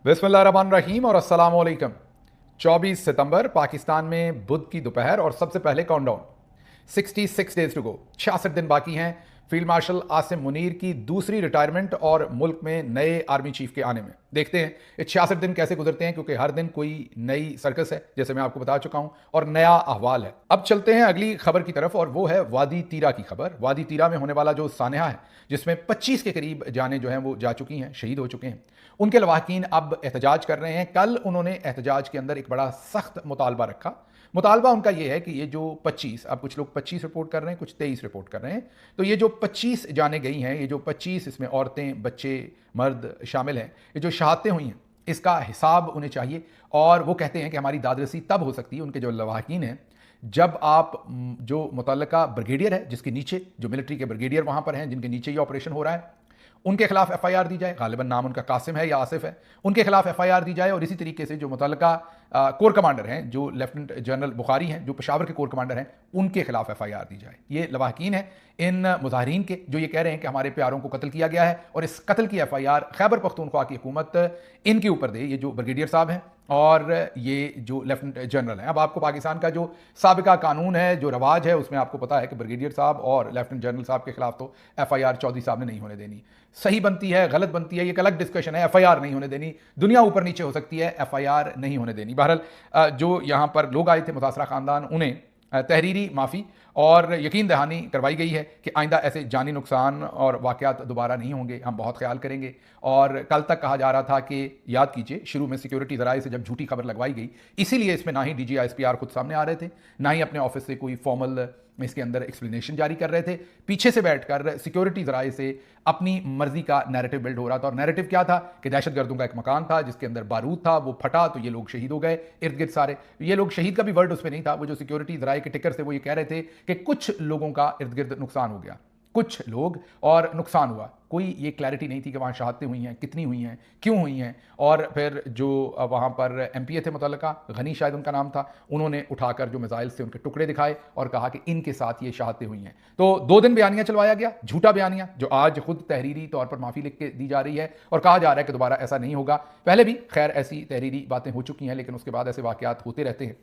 बिस्मिल्लाहिर्रहमानिर्रहीम और अस्सलाम वालेकुम। 24 सितंबर पाकिस्तान में बुध की दोपहर और सबसे पहले काउंटडाउन 66 डेज टू गो, 66 दिन बाकी हैं फील्ड मार्शल आसिम मुनीर की दूसरी रिटायरमेंट और मुल्क में नए आर्मी चीफ के आने में। देखते हैं ये 66 दिन कैसे गुजरते हैं, क्योंकि हर दिन कोई नई सर्कस है जैसे मैं आपको बता चुका हूं और नया अहवाल है। अब चलते हैं अगली खबर की तरफ और वो है वादी तीरा की खबर। वादी तीरा में होने वाला जो सानहा है जिसमें 25 के करीब जाने जो हैं वो जा चुकी हैं, शहीद हो चुके हैं, उनके लवाहकीन अब एहतजाज कर रहे हैं। कल उन्होंने एहतजाज के अंदर एक बड़ा सख्त मुतालबा रखा। मुतालबा उनका ये है कि ये जो 25, अब कुछ लोग 25 रिपोर्ट कर रहे हैं, कुछ 23 रिपोर्ट कर रहे हैं, तो ये जो 25 जाने गई हैं, ये जो 25 इसमें औरतें, बच्चे, मर्द शामिल हैं, ये जो शहादतें हुई हैं, इसका हिसाब उन्हें चाहिए। और वो कहते हैं कि हमारी दादरसी तब हो सकती है, उनके जो लवाहकीन हैं, जब आप जो मुतल्लका ब्रिगेडियर है, जिसके नीचे जो मिलिट्री के ब्रिगेडियर वहाँ पर हैं, जिनके नीचे ये ऑपरेशन हो रहा है, उनके खिलाफ एफआईआर दी जाए। गालिबन नाम उनका कासिम है या आसिफ है, उनके खिलाफ एफआईआर दी जाए। और इसी तरीके से जो मुतल्लका कोर कमांडर हैं, जो लेफ्टिनेंट जनरल बुखारी हैं, जो पेशावर के कोर कमांडर हैं, उनके खिलाफ एफआईआर दी जाए। ये लवाहकीन है इन मुजाहिरीन के, जो ये कह रहे हैं कि हमारे प्यारों को कत्ल किया गया है और इस कत्ल की एफआईआर खैबर पख्तूनख्वा की हुकूमत इनके ऊपर दे, ये जो ब्रिगेडियर साहब हैं और ये जो लेफ्टिनेंट जनरल हैं। अब आपको पाकिस्तान का जो साबिका कानून है, जो रवाज है, उसमें आपको पता है कि ब्रिगेडियर साहब और लेफ्टिनेंट जनरल साहब के खिलाफ तो एफआईआर चौधरी साहब ने नहीं होने देनी। सही बनती है, गलत बनती है, ये एक अलग डिस्कशन है। एफआईआर नहीं होने देनी, दुनिया ऊपर नीचे हो सकती है, एफआईआर नहीं होने देनी। बहरहाल जो यहाँ पर लोग आए थे मुतासरा खानदान, उन्हें तहरीरी माफ़ी और यकीन दहानी करवाई गई है कि आइंदा ऐसे जानी नुकसान और वाक़यात दोबारा नहीं होंगे, हम बहुत ख्याल करेंगे। और कल तक कहा जा रहा था कि याद कीजिए, शुरू में सिक्योरिटी ज़राए से जब झूठी खबर लगवाई गई, इसीलिए इसमें ना ही DGISPR खुद सामने आ रहे थे, ना ही अपने ऑफिस से कोई फॉर्मल इसके अंदर एक्सप्लेनेशन जारी कर रहे थे। पीछे से बैठकर सिक्योरिटी ज़राए से अपनी मर्जी का नैरेटिव बिल्ड हो रहा था। और नैरेटिव क्या था कि दहशतगर्दों का एक मकान था जिसके अंदर बारूद था, वो फटा तो ये लोग शहीद हो गए, इर्द गिर्द सारे। ये लोग शहीद का भी वर्ड उसमें नहीं था, वो जो सिक्योरिटी ज़राए के टिकर थे वो ये कह रहे थे कि कुछ लोगों का इर्द गिर्द नुकसान हो गया, कुछ लोग और नुकसान हुआ। कोई ये क्लैरिटी नहीं थी कि वहाँ शहादतें हुई हैं, कितनी हुई हैं, क्यों हुई हैं। और फिर जो वहाँ पर MPA थे मुतल्लका, गनी शायद उनका नाम था, उन्होंने उठाकर जो मिसाइल से उनके टुकड़े दिखाए और कहा कि इनके साथ ये शहादतें हुई हैं। तो 2 दिन बयानिया चलवाया गया, झूठा बयानिया, जो आज खुद तहरीरी तौर पर माफ़ी लिख के दी जा रही है और कहा जा रहा है कि दोबारा ऐसा नहीं होगा। पहले भी खैर ऐसी तहरीरी बातें हो चुकी हैं, लेकिन उसके बाद ऐसे वाक़यात होते रहते हैं।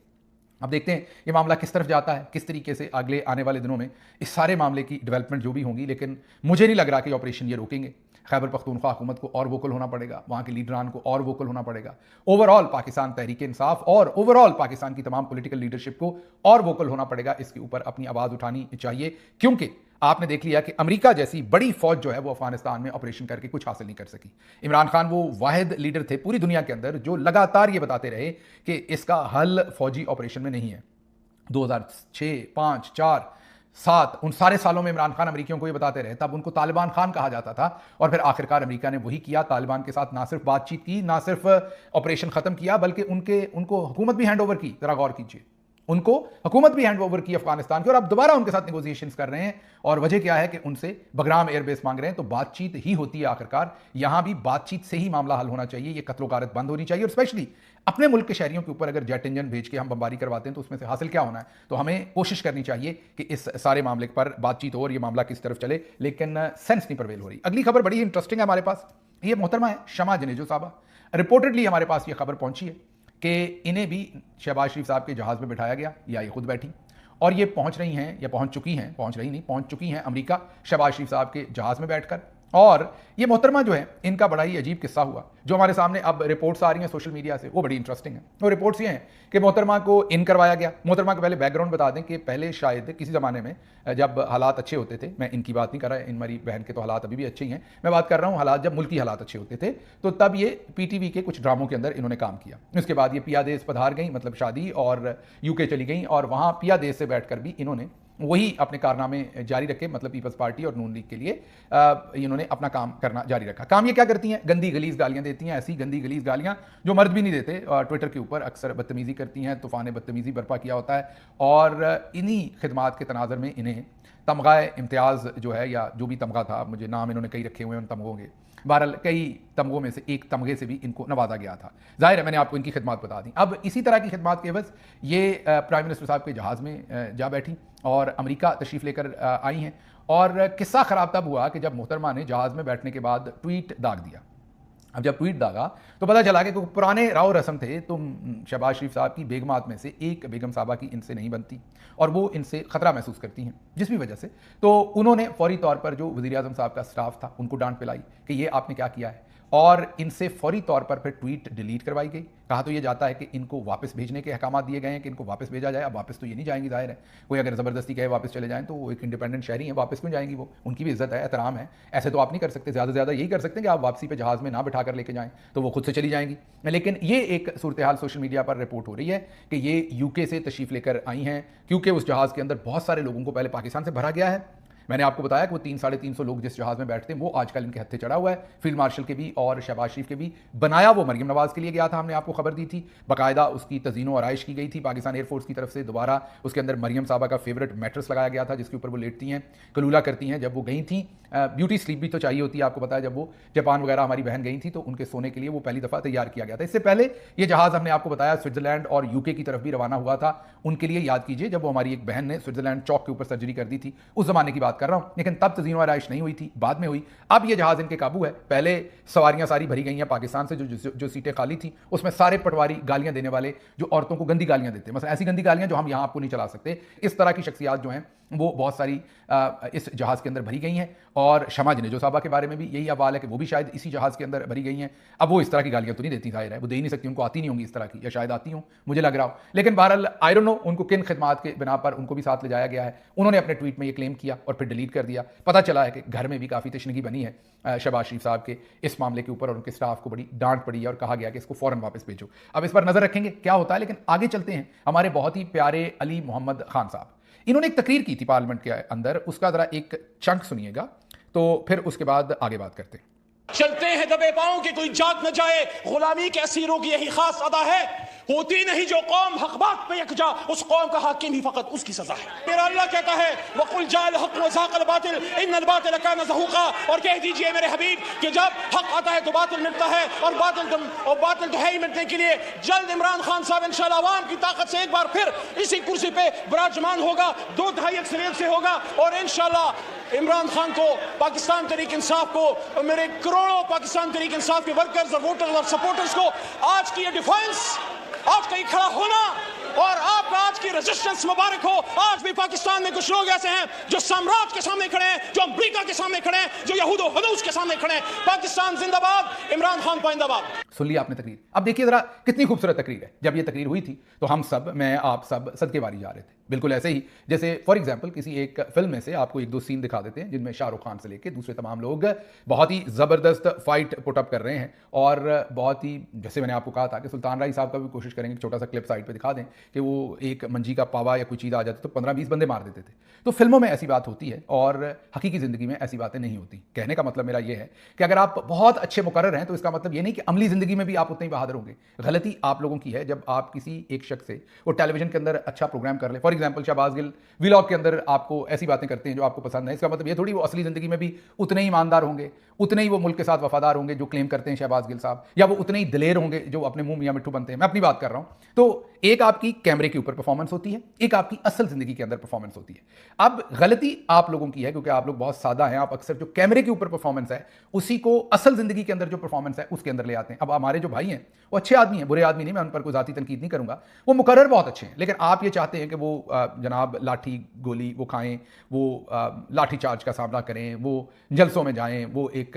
अब देखते हैं ये मामला किस तरफ जाता है, किस तरीके से अगले आने वाले दिनों में इस सारे मामले की डेवलपमेंट जो भी होंगी। लेकिन मुझे नहीं लग रहा कि ऑपरेशन ये रोकेंगे। खैबर पख्तूनख्वा हुकूमत को और वोकल होना पड़ेगा, वहाँ के लीडरान को और वोकल होना पड़ेगा। ओवरऑल पाकिस्तान तहरीक इंसाफ और ओवरऑल पाकिस्तान की तमाम पॉलिटिकल लीडरशिप को और वोकल होना पड़ेगा, इसके ऊपर अपनी आवाज़ उठानी चाहिए। क्योंकि आपने देख लिया कि अमेरिका जैसी बड़ी फौज जो है वो अफगानिस्तान में ऑपरेशन करके कुछ हासिल नहीं कर सकी। इमरान खान वो वाहिद लीडर थे पूरी दुनिया के अंदर जो लगातार ये बताते रहे कि इसका हल फौजी ऑपरेशन में नहीं है। 2006, 5, 4, 7 उन सारे सालों में इमरान खान अमेरिकियों को ये बताते रहे, तब उनको तालिबान खान कहा जाता था। और फिर आखिरकार अमेरिका ने वही किया, तालिबान के साथ ना सिर्फ बातचीत की, ना सिर्फ ऑपरेशन खत्म किया, बल्कि उनको हुकूमत भी हैंड ओवर की। जरा गौर कीजिए, उनको हुकूमत भी हैंड ओवर की अफगानिस्तान की, और अब दोबारा उनके साथ नेगोशिएशंस कर रहे हैं। और वजह क्या है कि उनसे बगराम एयरबेस मांग रहे हैं। तो बातचीत ही होती है आखिरकार, यहां भी बातचीत से ही मामला हल होना चाहिए। ये कत्लो गारत बंद होनी चाहिए। और स्पेशली अपने मुल्क के शहरियों के ऊपर अगर जेट इंजन भेज के हम बमबारी करवाते हैं तो उसमें से हासिल क्या होना है। तो हमें कोशिश करनी चाहिए कि इस सारे मामले पर बातचीत हो और ये मामला किस तरफ चले, लेकिन सेंस नहीं प्रवेल हो रही। अगली खबर बड़ी इंटरेस्टिंग है हमारे पास। ये मोहतरमा है शमा जनेजो साहबा। रिपोर्टेडली हमारे पास ये खबर पहुंची है कि इन्हें भी शहबाज शरीफ साहब के जहाज़ में बिठाया गया, या ये खुद बैठी, और ये पहुंच रही हैं या पहुंच चुकी हैं, पहुंच रही नहीं, पहुंच चुकी हैं अमेरिका शहबाज शरीफ साहब के जहाज़ में बैठकर। और ये मोहतरमा जो है, इनका बड़ा ही अजीब किस्सा हुआ जो हमारे सामने अब रिपोर्ट्स आ रही हैं सोशल मीडिया से, वो बड़ी इंटरेस्टिंग है। वो रिपोर्ट्स ये हैं कि मोहतरमा को इन करवाया गया। मोहतरमा को पहले बैकग्राउंड बता दें कि पहले शायद किसी ज़माने में जब हालात अच्छे होते थे, मैं इनकी बात नहीं कर रहा, इन मेरी बहन के तो हालात अभी भी अच्छे ही हैं, मैं बात कर रहा हूँ हालात जब मुल्की हालात अच्छे होते थे, तो तब ये PTV के कुछ ड्रामों के अंदर इन्होंने काम किया। उसके बाद ये पिया देश पधार गई, मतलब शादी, और UK चली गई, और वहाँ पिया देश से बैठ कर भी इन्होंने वही अपने कारनामे जारी रखे, मतलब पीपल्स पार्टी और नून लीग के लिए इन्होंने अपना काम करना जारी रखा। काम ये क्या करती हैं, गंदी गलीज गालियां देती हैं, ऐसी गंदी गलीज गालियां जो मर्द भी नहीं देते। ट्विटर के ऊपर अक्सर बदतमीजी करती हैं, तूफान बदतमीजी बर्पा किया होता है। और इन्हीं खिदमात के तनाजर में इन्हें तमगाए इम्तियाज़ जो है, या जो भी तमगा था, मुझे नाम इन्होंने कई रखे हुए हैं उन तमगों के, बहरहाल कई तमगों में से एक तमगे से भी इनको नवाजा गया था। जाहिर है मैंने आपको इनकी खिदमत बता दी। अब इसी तरह की खिदमत के एवज ये प्राइम मिनिस्टर साहब के जहाज़ में जा बैठी और अमेरिका तशरीफ़ लेकर आई हैं। और किस्सा ख़राब तब हुआ कि जब मोहतरमा ने जहाज़ में बैठने के बाद ट्वीट दाग दिया। اب جب ट्वीट दागा तो पता चला कि पुराने राव रस्म थे, तुम शहबाज शरीफ साहब की बेगमात में से एक बेगम साहबा की इनसे नहीं बनती और वो इनसे ख़तरा महसूस करती हैं जिस भी वजह से, तो उन्होंने फौरी तौर पर जो वज़ीर आज़म साहब का स्टाफ था उनको डांट पिलाई कि ये आपने क्या किया है, और इनसे फौरी तौर पर फिर ट्वीट डिलीट करवाई गई। कहा तो ये जाता है कि इनको वापस भेजने के अहकाम दिए गए हैं कि इनको वापस भेजा जाए। अब वापस तो ये नहीं जाएंगी, जाहिर है, कोई अगर ज़बरदस्ती कहे वापस चले जाएं तो वो एक इंडिपेंडेंट शहरी हैं, वापस क्यों जाएंगी, वो उनकी भी इज्जत है, एहतराम है, ऐसे तो आप नहीं कर सकते। ज़्यादा से ज़्यादा यही कर सकते हैं कि आप वापसी पे जहाज़ में ना बिठा कर लेके जाएं, तो वो खुद से चली जाएंगी। लेकिन ये एक सूरत हाल सोशल मीडिया पर रिपोर्ट हो रही है कि ये यूके से तशरीफ़ लेकर आई हैं, क्योंकि उस जहाज़ के अंदर बहुत सारे लोगों को पहले पाकिस्तान से भरा गया है। मैंने आपको बताया कि वो 300-350 लोग जिस जहाज़ में बैठते हैं वो आजकल इनके हत्थे चढ़ा हुआ है। फील्ड मार्शल के भी और शहबाज शरीफ के भी। बनाया वो मरीम नवाज़ के लिए गया था, हमने आपको खबर दी थी, बाकायदा उसकी तज़ीन व आराइश की गई थी पाकिस्तान एयरफोर्स की तरफ से। दोबारा उसके अंदर मरीम साहबा का फेवरेट मैट्रेस लगाया गया था जिसके ऊपर वो लेटती हैं, कलूला करती हैं। जब वो गई थी, ब्यूटी स्लीप भी तो चाहिए होती है, आपको पता है, जब वो जापान वगैरह हमारी बहन गई थी तो उनके सोने के लिए वो पहली दफ़ा तैयार किया गया था। इससे पहले ये जहाज़ हमने आपको बताया स्विट्ज़रलैंड और यूके की तरफ भी रवाना हुआ था उनके लिए। याद कीजिए जब वो हमारी एक बहन ने स्विट्ज़रलैंड चौक के ऊपर सर्जरी कर दी थी, उस ज़माने की बात कर रहा हूँ। लेकिन तब तज़ीन व आराइश नहीं हुई थी, बाद में हुई। अब ये जहाज़ इनके काबू है। पहले सवारियां सारी भरी गई हैं पाकिस्तान से, जो सीटें खाली थी उसमें सारे पटवारी, गालियां देने वाले, जो औरतों को गंदी गालियां देते हैं, मतलब ऐसी गंदी गालियां जो हम यहाँ आपको नहीं चला सकते, इस तरह की शख्सियात जो हैं वो बहुत सारी इस जहाज़ के अंदर भरी गई हैं। और शमा जिनेजो साहबा के बारे में भी यही अहवाल है कि वो भी शायद इसी जहाज़ के अंदर भरी गई हैं। अब वो इस तरह की गालियां तो नहीं देती, जाहिर है, वो दे ही नहीं सकती, उनको आती नहीं होंगी इस तरह की, या शायद आती हूँ, मुझे लग रहा हो। लेकिन बहरहाल आई डोंट नो उनको किन खिदमात के बिना पर उनको भी साथ ले जाया गया है। उन्होंने अपने ट्वीट में ये क्लेम किया और फिर डिलीट कर दिया। पता चला है कि घर में भी काफ़ी तशनगी बनी है शहबाज शरीफ साहब के इस मामले के ऊपर, और उनके स्टाफ को बड़ी डांट पड़ी है और कहा गया कि इसको फ़ौरन वापस भेजो। अब इस पर नज़र रखेंगे क्या होता है। लेकिन आगे चलते हैं, हमारे बहुत ही प्यारे अली मोहम्मद खान साहब, इन्होंने एक तकरीर की थी पार्लियामेंट के अंदर, उसका जरा एक चंक सुनिएगा तो फिर उसके बाद आगे बात करते हैं। चलते हैं दबे पांव कि कोई जाग न जाए, गुलामी के असीरों की यही खास अदा है। होती नहीं जो कौम हक बात पे यकजा, उस कौम का हाकिम ही फकत उसकी सजा है। मेरा अल्लाह कहता है वकुल जाल हक व ज़ाक़ल बातिल इन्नल बातिल कान ज़हूक़ा, और कह दीजिए मेरे हबीब कि जब हक आता है तो बातिल मिटता है, और बातिल तो है ही मिटने के लिए। जल्द इमरान खान साहब इंशाअल्लाह अवाम की ताकत से एक बार फिर इसी कुर्सी पे विराजमान होगा, 2/2 अक्सरियत से होगा, और इंशाअल्लाह इमरान खान को, पाकिस्तान तहरीक इंसाफ को, और मेरे करोड़ों पाकिस्तान तहरीक इंसाफ के वर्कर्स और वोटर्स और सपोर्टर्स को आज की ये डिफेंस, आज का ये खड़ा होना और आपका आज की रेजिस्टेंस मुबारक हो। आज भी पाकिस्तान में कुछ लोग ऐसे हैं जो साम्राज्य के सामने खड़े हैं, जो अमेरिका के सामने खड़े हैं, जो यहूद हनूस के सामने खड़े हैं। पाकिस्तान जिंदाबाद, इमरान खान पाइंदाबाद। सुन लिया आपने तकरीर। अब देखिए जरा कितनी खूबसूरत तकरीर है। जब ये तकरीर हुई थी तो हम सब, मैं आप सब सदके वारी जा रहे थे, बिल्कुल ऐसे ही जैसे फॉर एग्जाम्पल किसी एक फिल्म में से आपको 1-2 सीन दिखा देते हैं जिनमें शाहरुख खान से लेके दूसरे तमाम लोग बहुत ही ज़बरदस्त फाइट पुटअप कर रहे हैं, और बहुत ही, जैसे मैंने आपको कहा था कि सुल्तान राय साहब का भी कोशिश करेंगे छोटा सा क्लिप साइड पे दिखा दें कि वो एक मंजी का पावा या कोई चीज़ आ जाती तो 15-20 बंदे मार देते थे। तो फिल्मों में ऐसी बात होती है और हकीकी ज़िंदगी में ऐसी बातें नहीं होती। कहने का मतलब मेरा ये है कि अगर आप बहुत अच्छे मुकर्रर हैं तो इसका मतलब ये नहीं कि अमली ज़िंदगी में भी आप उतने ही बहादुर होंगे। गलती आप लोगों की है जब आप किसी एक शख्स से वो टेलीविजन के अंदर अच्छा प्रोग्राम कर ले। For example Shahbaz Gill vlog के अंदर आपको ऐसी बातें करते हैं जो आपको पसंद है, इसका मतलब ये थोड़ी वो असली ज़िंदगी में भी उतने ही ईमानदार होंगे, उतने ही वो मुल्क के साथ वफादार होंगे जो क्लेम करते हैं शहबाज गिल साहब, या वो उतने ही दिलेर होंगे जो अपने मुंह मियां मिट्ठू बनते हैं। मैं अपनी बात कर रहा हूं। तो एक आपकी कैमरे के ऊपर परफॉर्मेंस होती है, एक आपकी असल ज़िंदगी के अंदर परफॉर्मेंस होती है। अब गलती आप लोगों की है क्योंकि आप लोग बहुत सादा हैं, आप अक्सर जो कैमरे के ऊपर परफॉर्मेंस है उसी को असल ज़िंदगी के अंदर जो परफॉर्मेंस है उसके अंदर ले आते हैं। अब हमारे जो भाई हैं वो अच्छे आदमी हैं, बुरे आदमी नहीं, मैं उन पर कोई ज़ाती तनकीद नहीं करूंगा, वो मुकर्रर बहुत अच्छे हैं। लेकिन आप ये चाहते हैं कि वो जनाब लाठी गोली वो खाएं, वो लाठी चार्ज का सामना करें, वो जलसों में जाएं, वो एक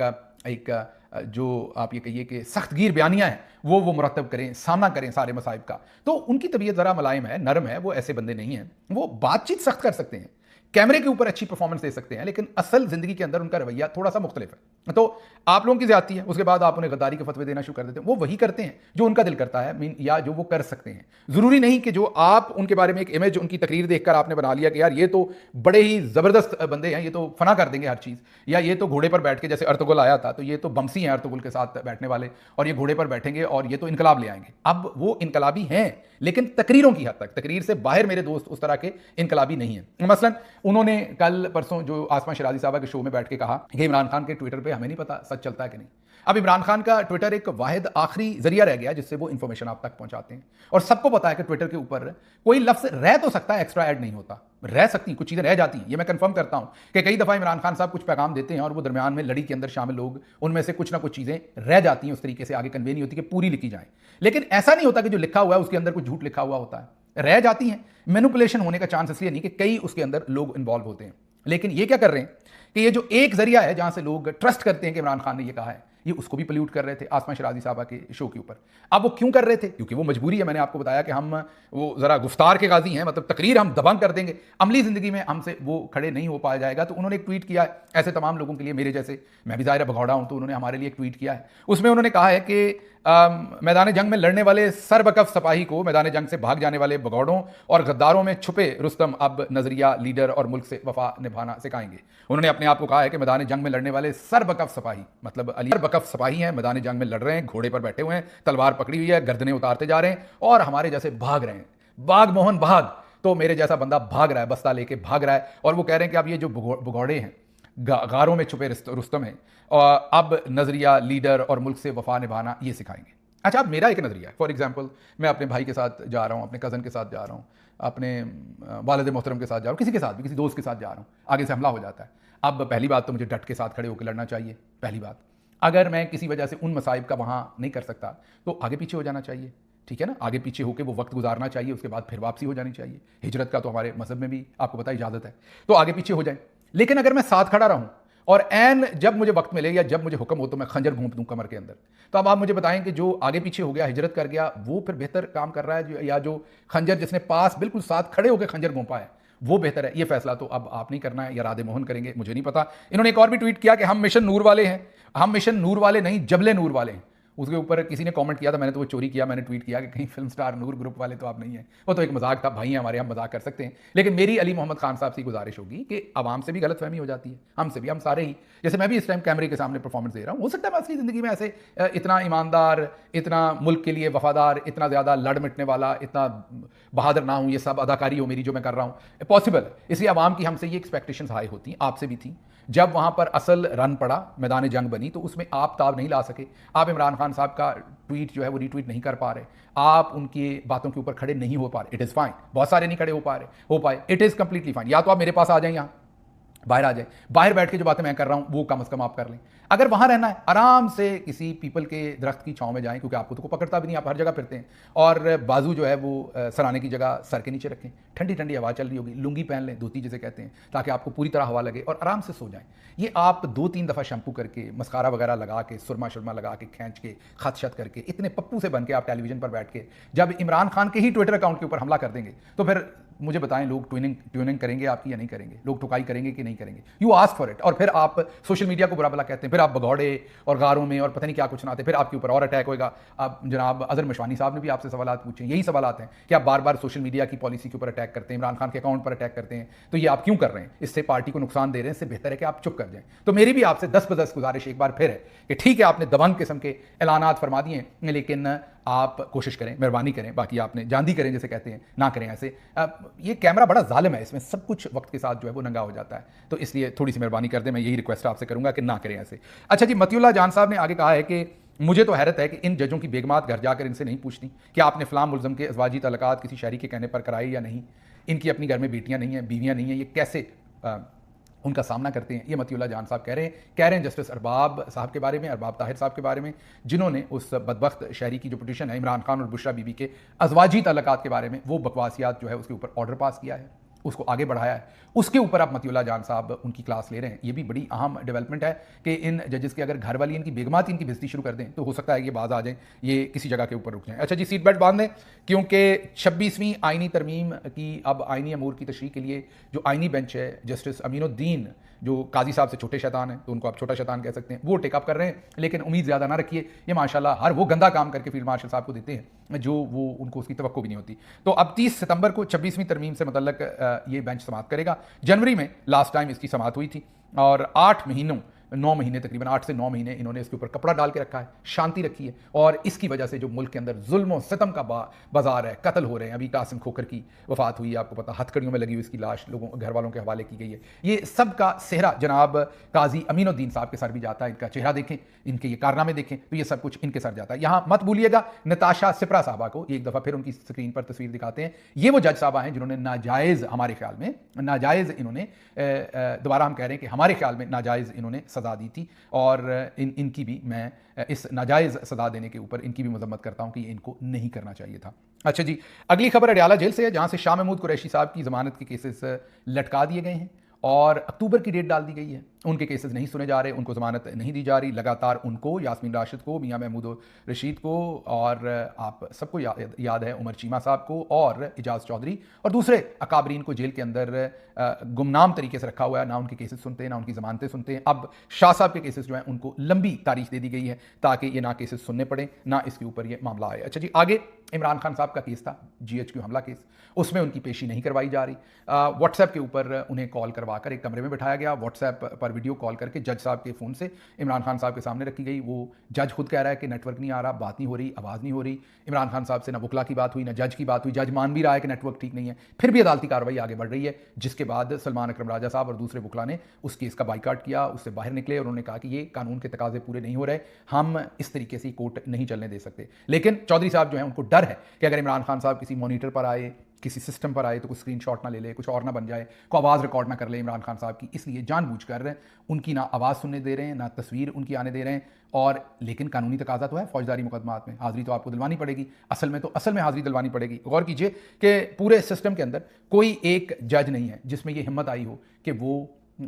जो आप ये कहिए कि सख्तगीर बयानियाँ हैं वो मुरतब करें, सामना करें सारे मसाइब का। तो उनकी तबीयत ज़रा मुलायम है, नरम है, वो ऐसे बंदे नहीं हैं। वो बातचीत सख्त कर सकते हैं, कैमरे के ऊपर अच्छी परफॉर्मेंस दे सकते हैं, लेकिन असल ज़िंदगी के अंदर उनका रवैया थोड़ा सा मुख्तलिफ है। तो आप लोगों की ज़्यादती है, उसके बाद आप उन्हें गद्दारी के फतवे देना शुरू कर देते हैं। वो वही करते हैं जो उनका दिल करता है, या जो वो कर सकते हैं। ज़रूरी नहीं कि जो आप उनके बारे में एक इमेज, उनकी तकरीर देखकर आपने बना लिया कि यार ये तो बड़े ही ज़बरदस्त बंदे हैं, ये तो फना कर देंगे हर चीज़, या ये तो घोड़े पर बैठ के, जैसे अर्तुगरुल आया था तो ये तो बमसी हैं अर्तुगरुल के साथ बैठने वाले, और ये घोड़े पर बैठेंगे और ये तो इनकलाब ले आएंगे। अब वो इनकलाबी हैं लेकिन तकरीरों की हद तक, तकरीर से बाहर मेरे दोस्त उस तरह के इनकलाबी नहीं है। मसलन उन्होंने कल परसों जो आसमा शराजी साहबा के शो में बैठ के कहा कि इमरान खान के ट्विटर पे हमें नहीं पता सच चलता है कि नहीं। اب عمران خان کا ٹویٹر ایک واحد آخری ذریعہ رہ گیا جس سے وہ انفارمیشن آپ تک پہنچاتے ہیں، اور سب کو پتا ہے کہ ٹویٹر کے اوپر کوئی لفظ رہ تو سکتا ہے، ایکسٹرا ایڈ نہیں ہوتا، رہ سکتی کچھ چیزیں رہ جاتی ہیں، یہ میں کنفرم کرتا ہوں کہ کئی دفعہ عمران خان صاحب کچھ پیغام دیتے ہیں اور وہ درمیان میں لڑی کے اندر شامل لوگ ان میں سے کچھ نہ کچھ چیزیں رہ جاتی ہیں، اس طریقے سے آگے کنوے نہیں ہوتی کہ پوری لکھی جائیں، لیکن ایسا نہیں ہوتا کہ جو لکھا ہوا ہے اس کے اندر کچھ جھوٹ لکھا ہوا ہوتا ہے، رہ جاتی ہیں۔ مینوپولیشن ہونے کا چانس اس لیے نہیں کہ کئی اس کے اندر لوگ انوالو ہوتے ہیں، لیکن یہ کیا کر رہے ہیں کہ یہ جو ایک ذریعہ ہے جہاں سے لوگ ٹرسٹ کرتے ہیں کہ عمران خان نے یہ کہا ہے، یہ اس کو بھی پلیوٹ کر رہے تھے آسمہ شرازی صاحبہ کے شو کے اوپر۔ اب وہ کیوں کر رہے تھے؟ کیونکہ وہ مجبوری ہے، میں نے آپ کو بتایا کہ ہم وہ ذرا گفتار کے غازی ہیں، مطلب تقریر ہم دبنگ کر دیں گے، عملی زندگی میں ہم سے وہ کھڑے نہیں ہو پایا جائے گا۔ تو انہوں نے ایک ٹویٹ کیا ہے ایسے تمام لوگوں کے لیے، میرے جیسے، میں بھی ظاہر بھگوڑا ہوں تو انہوں نے ہمارے لیے ایک ٹویٹ کیا ہے، اس میں انہوں نے کہا ہے کہ میدان جنگ میں لڑنے والے سربکف سپاہی کو میدان جنگ سے بھاگ جانے والے بگوڑوں اور غداروں میں چھپے رستم اب نظریہ، لیڈر اور ملک سے وفا نبھانا سکھائیں گے۔ انہوں نے اپنے آپ کو کہا ہے کہ میدان جنگ میں لڑنے والے سربکف سپاہی، مطلب علی بکف سپاہی ہیں، میدان جنگ میں لڑ رہے ہیں، گھوڑے پر بیٹھے ہوئے ہیں، تلوار پکڑی ہوئی ہے، گردنیں اتارتے جا رہے ہیں اور ہمارے جیسے بھاگ رہے ہیں، بھاگ موہن بھاگ، تو میرے جیسا بندہ بھاگ رہا ہے، بستہ لے کے بھاگ رہا ہے، اور وہ کہہ رہے ہیں کہ اب یہ جو بگوڑے ہیں، غاروں میں چھپے رستم ہیں، اب نظریہ، لیڈر اور ملک سے وفا نبھانا یہ سکھائیں گے۔ اچھا، اب میرا ایک نظریہ ہے، فار ایگزامپل میں اپنے بھائی کے ساتھ جا رہا ہوں، اپنے کزن کے ساتھ جا رہا ہوں، اپنے والد محترم کے ساتھ جا رہا ہوں، کسی کے ساتھ بھی، کسی دوست کے ساتھ جا رہا ہوں، آگے سے حملہ ہو جاتا ہے۔ اب پہلی بات تو مجھے ڈٹ کے ساتھ کھڑے ہو کے لڑنا چاہیے، پہلی بات۔ اگر میں کسی وجہ سے ان مصائب کا وہاں نہیں کر سکتا تو آگے پیچھے ہو جانا چاہیے، ٹھیک ہے نا، آگے پیچھے ہو کے وہ وقت گزارنا چاہیے، اس کے بعد پھر واپسی ہو جانی چاہیے۔ ہجرت کا تو ہمارے مذہب میں بھی آپ کو پتہ اجازت ہے، تو آگے پیچھے ہو جائیں۔ لیکن اگر میں ساتھ کھڑا رہوں اور عین جب مجھے وقت ملے یا جب مجھے حکم ہو تو میں خنجر گھونپ دوں کمر کے اندر، تو اب آپ مجھے بتائیں کہ جو آگے پیچھے ہو گیا، ہجرت کر گیا، وہ پھر بہتر کام کر رہا ہے یا جو خنجر جس نے پاس بالکل ساتھ کھڑے ہو کے خنجر گھونپا ہے وہ بہتر ہے؟ یہ فیصلہ تو اب آپ نہیں کرنا ہے، یا رادے موہن کریں گے، مجھے نہیں پتا۔ انہوں نے ایک اور بھی ٹویٹ کیا کہ ہم مشن نور والے ہیں، ہم مشن نور والے نہیں، جبل نور والے ہیں۔ اس کے اوپر کسی نے کامنٹ کیا تھا، میں نے تو وہ چوری کیا، میں نے ٹویٹ کیا کہ کہیں فلم سٹار نور گروپ والے تو آپ نہیں ہیں، وہ تو ایک مذاق تھا، بھائی ہیں ہمارے، ہم مذاق کر سکتے ہیں۔ لیکن میری علی محمد خان صاحب سے گزارش ہوگی کہ عوام سے بھی غلط فہمی ہو جاتی ہے، ہم سے بھی، ہم سارے ہی، جیسے میں بھی اس ٹائم کیمرے کے سامنے پرفارمنس دے رہا ہوں، ہو سکتا ہے میں اصلی زندگی میں ایسے اتنا ایماندار، اتنا ملک کے لیے وفادار، اتنا زیادہ لڑ مٹنے والا، اتنا بہادر نہ ہوں، یہ سب اداکاری ہو میری جو میں کر رہا ہوں، پاسبل ہے۔ اس لیے عوام کی ہم سے یہ ایکسپیکٹیشنز ہائی ہوتی ہیں، آپ سے بھی تھیں۔ جب وہاں پر اصل رن پڑا، میدان جنگ بنی، تو اس میں آپ تاب نہیں لا سکے، آپ عمران خان صاحب کا ٹویٹ جو ہے وہ ری ٹویٹ نہیں کر پا رہے، آپ ان کی باتوں کے اوپر کھڑے نہیں ہو پا رہے، اٹ از فائن، بہت سارے نہیں کھڑے ہو پائے، اٹ از کمپلیٹلی فائن۔ یا تو آپ میرے پاس آ جائیں، یہاں باہر آ جائیں، باہر بیٹھ کے جو باتیں میں کر رہا ہوں وہ کم از کم آپ کر لیں۔ اگر وہاں رہنا ہے، آرام سے کسی پیپل کے درخت کی چھاؤں میں جائیں، کیونکہ آپ کو تو کوئی پکڑتا بھی نہیں، آپ ہر جگہ پھرتے ہیں، اور بازو جو ہے وہ سرانے کی جگہ سر کے نیچے رکھیں، ٹھنڈی ٹھنڈی ہوا چل رہی ہوگی، لنگی پہن لیں، دھوتی جسے کہتے ہیں، تاکہ آپ کو پوری طرح ہوا لگے، اور آرام سے سو جائیں۔ یہ آپ 2-3 دفعہ شیمپو کر کے، مسکارا وغیرہ لگا کے، سرما شرما لگا کے، کھینچ کے، خط شت کر کے، اتنے پپو سے بن کے آپ ٹیلی ویژن پر بیٹھ کے جب عمران خان کے ہی ٹویٹر اکاؤنٹ کے اوپر حملہ کر دیں گے، تو پھر مجھے بتائیں لوگ ٹیوننگ کریں گے آپ کی یا نہیں کریں گے؟ لوگ ٹھکائی کریں گے کہ نہیں کریں گے؟ یو آسک فار اٹ، اور پھر آپ سوشل میڈیا کو برا بلا کہتے ہیں، پھر آپ بگوڑے اور غاروں میں اور پتہ نہیں کیا کچھ نہ آتے، پھر آپ کے اوپر اور اٹیک ہوئے گا۔ اب جناب اظہر مشوانی صاحب نے بھی آپ سے سوالات پوچھے، یہی سوالات ہیں کہ آپ بار بار سوشل میڈیا کی پالیسی کے اوپر اٹیک کرتے ہیں، عمران خان کے اکاؤنٹ پر اٹیک کرتے ہیں، تو یہ آپ کیوں کر رہے ہیں؟ اس سے پارٹی کو نقصان دے رہے ہیں، اس سے بہتر ہے کہ آپ چپ کر جائیں۔ تو میری بھی آپ سے 10 گزارش ایک بار پھر ہے کہ ٹھیک ہے آپ نے دبنگ قسم کے اعلانات فرما دیے ہیں، لیکن آپ کوشش کریں، مہربانی کریں، باقی آپ نے جاندی کریں جیسے کہتے ہیں، نہ کریں ایسے۔ یہ کیمرہ بڑا ظالم ہے، اس میں سب کچھ وقت کے ساتھ جو ہے وہ ننگا ہو جاتا ہے، تو اس لیے تھوڑی سی مہربانی کر دیں، میں یہی ریکویسٹ آپ سے کروں گا کہ نہ کریں ایسے۔ اچھا جی، متی اللہ جان صاحب نے آگے کہا ہے کہ مجھے تو حیرت ہے کہ ان ججوں کی بیگمات گھر جا کر ان سے نہیں پوچھتی کہ آپ نے فلاں ملزم کے ازواجی تعلقات کسی شہری کے کہنے پر کرائے یا نہیں، ان کی اپنی گھر میں بیٹیاں نہیں ہیں، بیویاں نہیں ہیں، یہ کیسے ان کا سامنا کرتے ہیں؟ یہ متی اللہ جان صاحب کہہ رہے ہیں جسٹس ارباب صاحب کے بارے میں، ارباب طاہر صاحب کے بارے میں، جنہوں نے اس بدبخت شہری کی جو پٹیشن ہے عمران خان اور بشرا بی بی کے ازواجی تعلقات کے بارے میں، وہ بکواسیات جو ہے اس کے اوپر آرڈر پاس کیا ہے، اس کو آگے بڑھایا ہے، اس کے اوپر اب متی اللہ جان صاحب ان کی کلاس لے رہے ہیں۔ یہ بھی بڑی اہم ڈیولپمنٹ ہے کہ ان ججز کے اگر گھر والی ان کی بیگمات ان کی بےزتی شروع کر دیں تو ہو سکتا ہے یہ باز آ جائیں، یہ کسی جگہ کے اوپر رک جائیں۔ اچھا جی، سیٹ بیلٹ باندھ دیں، کیونکہ 26ویں آئینی ترمیم کی اب آئینی امور کی تشریح کے لیے جو آئینی بینچ ہے، جسٹس امین الدین جو قاضی صاحب سے چھوٹے شیطان ہیں تو ان کو آپ چھوٹا شیطان کہہ سکتے ہیں، وہ ٹیک اپ کر رہے ہیں، لیکن امید زیادہ نہ رکھیے، یہ ماشاءاللہ ہر وہ گندا کام کر کے فیلڈ مارشل صاحب کو دیتے ہیں جو وہ ان کو اس کی توقع بھی نہیں ہوتی۔ تو اب 30 ستمبر کو 26ویں ترمیم سے متعلق یہ بینچ سماعت کرے گا۔ جنوری میں لاسٹ ٹائم اس کی سماعت ہوئی تھی، اور 8 مہینوں 9 महीने, तकरीबन 8 से 9 महीने इन्होंने इसके ऊपर कपड़ा डाल के रखा है, शांति रखी है, और इसकी वजह से जो मुल्क के अंदर जुल्म और सितम का बाजार है, कत्ल हो रहे हैं। अभी कासिम खोखर की वफात हुई, आपको पता, हथकड़ियों में लगी हुई इसकी लाश लोगों घर वालों के हवाले की गई है। ये सब का सेहरा जनाब काजी अमीनुद्दीन साहब के सर भी जाता है। इनका चेहरा देखें, इनके ये कारनामे देखें, तो ये सब कुछ इनके सर जाता है। यहाँ मत भूलिएगा नताशा सिप्रा साहबा को, एक दफ़ा फिर उनकी स्क्रीन पर तस्वीर दिखाते हैं। ये वो जज साहबा हैं जिन्होंने नाजायज़, हमारे ख्याल में नाजायज़ इन्होंने, दोबारा हम कह रहे हैं कि हमारे ख्याल में नाजायज़ इन्होंने सज़ा दी थी, और इनकी भी मैं इस नाजायज़ सज़ा देने के ऊपर इनकी भी मजम्मत करता हूँ कि ये इनको नहीं करना चाहिए था। अच्छा जी, अगली खबर अडयाला जेल से है, जहाँ से शाह महमूद कुरैशी साहब की ज़मानत के केसेस लटका दिए गए हैं और अक्टूबर की डेट डाल दी गई है। उनके केसेस नहीं सुने जा रहे, उनको ज़मानत नहीं दी जा रही। लगातार उनको, यास्मीन राशिद को, मियां महमूद रशीद को, और आप सबको याद है उमर चीमा साहब को और इजाज़ चौधरी और दूसरे अकाबरीन को जेल के अंदर गुमनाम तरीके से रखा हुआ है। ना उनके केसेस सुनते हैं, ना उनकी ज़मानतें सुनते हैं। अब शाह साहब के केसेस जो हैं उनको लंबी तारीख दे दी गई है ताकि ये ना केसेस सुनने पड़े, ना इसके ऊपर ये मामला आए। अच्छा जी, आगे इमरान खान साहब का केस था, GHQ हमला केस, उसमें उनकी पेशी नहीं करवाई जा रही। व्हाट्सएप के ऊपर उन्हें कॉल करवा कर एक कमरे में बिठाया गया, व्हाट्सएप पर वीडियो कॉल करके जज साहब के फ़ोन से इमरान खान साहब के सामने रखी गई। वो जज खुद कह रहा है कि नेटवर्क नहीं आ रहा, बात नहीं हो रही, आवाज़ नहीं हो रही। इमरान खान साहब से ना वकला की बात हुई, ना जज की बात हुई। जज मान भी रहा है कि नेटवर्क ठीक नहीं है, फिर भी अदालती कार्रवाई आगे बढ़ रही है, जिसके बाद सलमान अकरम राजा साहब और दूसरे वकला ने उस केस का बाइकाट किया, उससे बाहर निकले और उन्होंने कहा कि ये कानून के तकाजे पूरे नहीं हो रहे, हम इस तरीके से कोर्ट नहीं चलने दे सकते। लेकिन चौधरी साहब जो है उनको डर है कि अगर इमरान खान साहब किसी मॉनिटर पर आए, किसी सिस्टम पर आए, तो कुछ स्क्रीनशॉट ना ले ले, कुछ और ना बन जाए, कोई आवाज़ रिकॉर्ड ना कर ले इमरान खान साहब की, इसलिए जानबूझकर उनकी ना आवाज़ सुनने दे रहे हैं, ना तस्वीर उनकी आने दे रहे हैं। और लेकिन कानूनी तकाजा तो है, फौजदारी मुकदमात में हाज़िरी तो आपको दिलवानी पड़ेगी, असल में हाज़िरी दिलवानी पड़ेगी। गौर कीजिए कि पूरे सिस्टम के अंदर कोई एक जज नहीं है जिसमें ये हिम्मत आई हो कि वो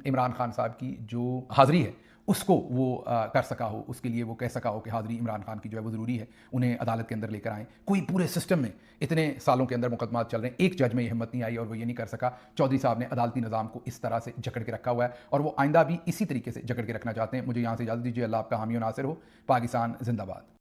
इमरान खान साहब की जो हाज़िरी है उसको वो कर सका हो, उसके लिए वो कह सका हो कि हाज़िरी इमरान खान की जो है वो ज़रूरी है, उन्हें अदालत के अंदर लेकर आएँ। कोई पूरे सिस्टम में इतने सालों के अंदर मुकदमात चल रहे हैं, एक जज में ये हिम्मत नहीं आई और वो ये नहीं कर सका। चौधरी साहब ने अदालती निज़ाम को इस तरह से जकड़ के रखा हुआ है और वो आइंदा भी इसी तरीके से जकड़ के रखना चाहते हैं। मुझे यहाँ से इजाज़त दीजिए। अल्लाह आपका हामी और नासिर हो। पाकिस्तान जिंदाबाद।